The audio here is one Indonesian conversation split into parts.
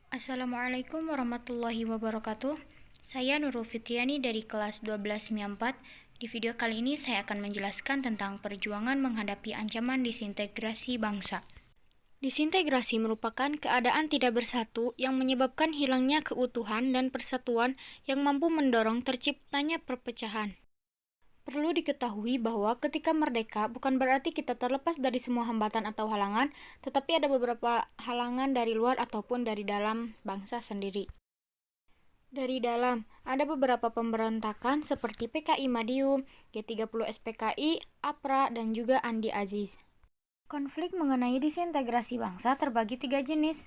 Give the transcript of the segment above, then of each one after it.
Assalamualaikum warahmatullahi wabarakatuh. Saya Nurul Fitriani dari kelas 12 MIA 4. Di video kali ini saya akan menjelaskan tentang perjuangan menghadapi ancaman disintegrasi bangsa. Disintegrasi merupakan keadaan tidak bersatu yang menyebabkan hilangnya keutuhan dan persatuan yang mampu mendorong terciptanya perpecahan. Perlu diketahui bahwa ketika merdeka bukan berarti kita terlepas dari semua hambatan atau halangan, tetapi ada beberapa halangan dari luar ataupun dari dalam bangsa sendiri. Dari dalam, ada beberapa pemberontakan seperti PKI Madiun, G30 SPKI, APRA, dan juga Andi Aziz. Konflik mengenai disintegrasi bangsa terbagi 3 jenis.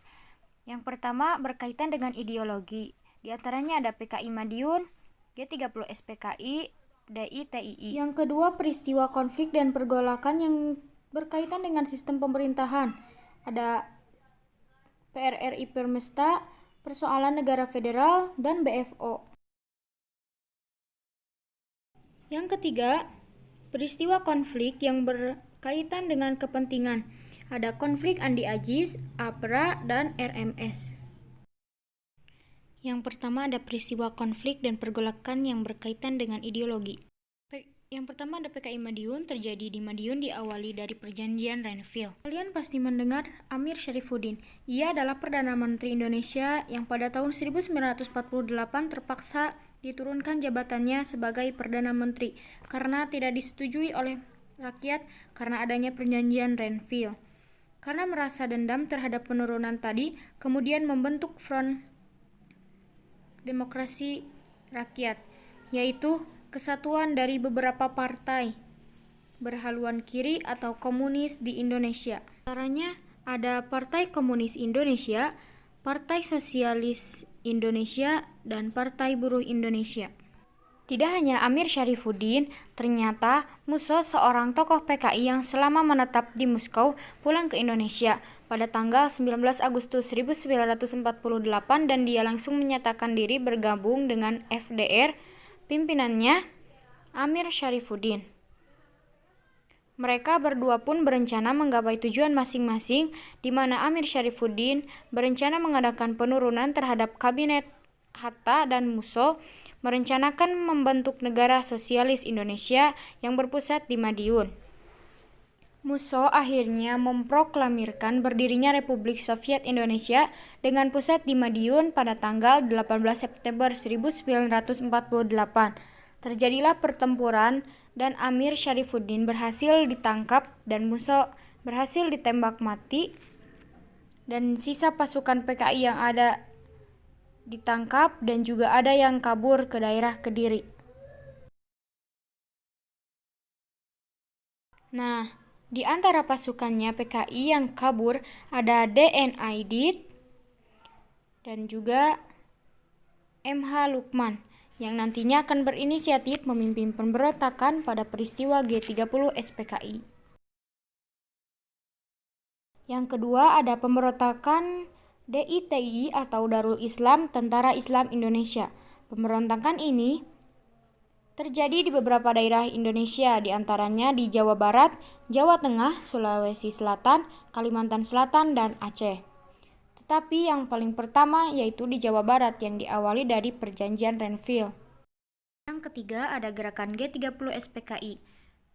Yang pertama berkaitan dengan ideologi. Di antaranya ada PKI Madiun, G30 SPKI, DITII. Yang kedua, peristiwa konflik dan pergolakan yang berkaitan dengan sistem pemerintahan. Ada PRRI Permesta, persoalan negara federal, dan BFO. Yang ketiga, peristiwa konflik yang berkaitan dengan kepentingan. Ada konflik Andi Aziz, APRA, dan RMS. Yang pertama ada peristiwa konflik dan pergolakan yang berkaitan dengan ideologi. Yang pertama ada PKI Madiun. Terjadi di Madiun diawali dari perjanjian Renville. Kalian pasti mendengar Amir Syarifuddin. Ia adalah Perdana Menteri Indonesia yang pada tahun 1948 terpaksa diturunkan jabatannya sebagai Perdana Menteri karena tidak disetujui oleh rakyat karena adanya perjanjian Renville. Karena merasa dendam terhadap penurunan tadi, kemudian membentuk Front Demokrasi Rakyat, yaitu kesatuan dari beberapa partai berhaluan kiri atau komunis di Indonesia. Antaranya ada Partai Komunis Indonesia, Partai Sosialis Indonesia, dan Partai Buruh Indonesia. Tidak hanya Amir Syarifuddin, ternyata Musso, seorang tokoh PKI yang selama menetap di Moskow, pulang ke Indonesia pada tanggal 19 Agustus 1948 dan dia langsung menyatakan diri bergabung dengan FDR, pimpinannya Amir Syarifuddin. Mereka berdua pun berencana menggapai tujuan masing-masing, di mana Amir Syarifuddin berencana mengadakan penurunan terhadap kabinet Hatta dan Musso merencanakan membentuk negara sosialis Indonesia yang berpusat di Madiun. Musso akhirnya memproklamirkan berdirinya Republik Soviet Indonesia dengan pusat di Madiun pada tanggal 18 September 1948. Terjadilah pertempuran dan Amir Syarifuddin berhasil ditangkap dan Musso berhasil ditembak mati, dan sisa pasukan PKI yang ada ditangkap dan juga ada yang kabur ke daerah Kediri. Nah, di antara pasukannya PKI yang kabur ada DN Aidit dan juga MH Lukman yang nantinya akan berinisiatif memimpin pemberontakan pada peristiwa G30 SPKI. Yang kedua ada pemberontakan DITI atau Darul Islam Tentara Islam Indonesia. Pemberontakan ini terjadi di beberapa daerah Indonesia, di antaranya di Jawa Barat, Jawa Tengah, Sulawesi Selatan, Kalimantan Selatan, dan Aceh. Tetapi yang paling pertama yaitu di Jawa Barat yang diawali dari perjanjian Renville. Yang ketiga ada gerakan G30 SPKI,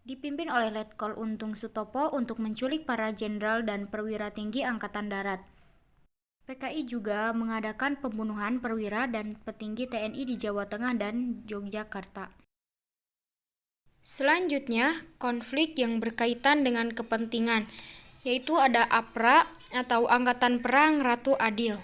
dipimpin oleh Letkol Untung Sutopo untuk menculik para jenderal dan perwira tinggi Angkatan Darat. PKI juga mengadakan pembunuhan perwira dan petinggi TNI di Jawa Tengah dan Yogyakarta. Selanjutnya, konflik yang berkaitan dengan kepentingan, yaitu ada APRA atau Angkatan Perang Ratu Adil.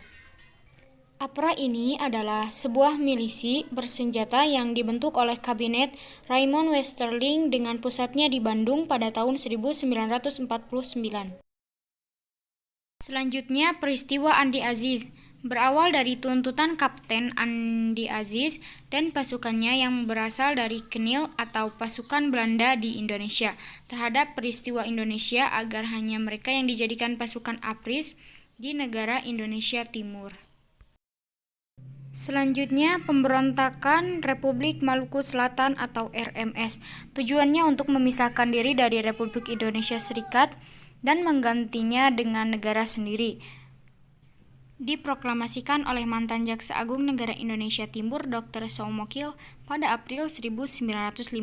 APRA ini adalah sebuah milisi bersenjata yang dibentuk oleh kabinet Raymond Westerling dengan pusatnya di Bandung pada tahun 1949. Selanjutnya, peristiwa Andi Aziz berawal dari tuntutan Kapten Andi Aziz dan pasukannya yang berasal dari Kenil atau pasukan Belanda di Indonesia terhadap peristiwa Indonesia agar hanya mereka yang dijadikan pasukan APRIS di negara Indonesia Timur. Selanjutnya, pemberontakan Republik Maluku Selatan atau RMS. Tujuannya untuk memisahkan diri dari Republik Indonesia Serikat dan menggantinya dengan negara sendiri. diproklamasikan oleh mantan Jaksa Agung Negara Indonesia Timur Dr. Soemokil pada April 1950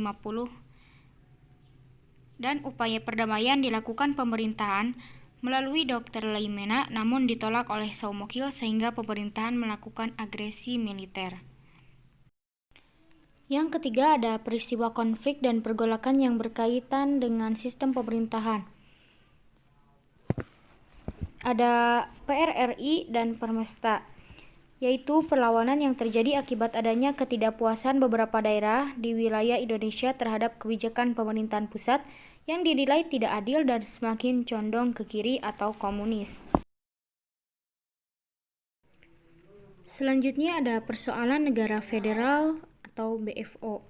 dan upaya perdamaian dilakukan pemerintahan melalui Dr. Laimena namun ditolak oleh Soemokil sehingga pemerintahan melakukan agresi militer. Yang ketiga ada peristiwa konflik dan pergolakan yang berkaitan dengan sistem pemerintahan. Ada PRRI dan Permesta, yaitu perlawanan yang terjadi akibat adanya ketidakpuasan beberapa daerah di wilayah Indonesia terhadap kebijakan pemerintahan pusat yang dinilai tidak adil dan semakin condong ke kiri atau komunis. Selanjutnya ada persoalan negara federal atau BFO.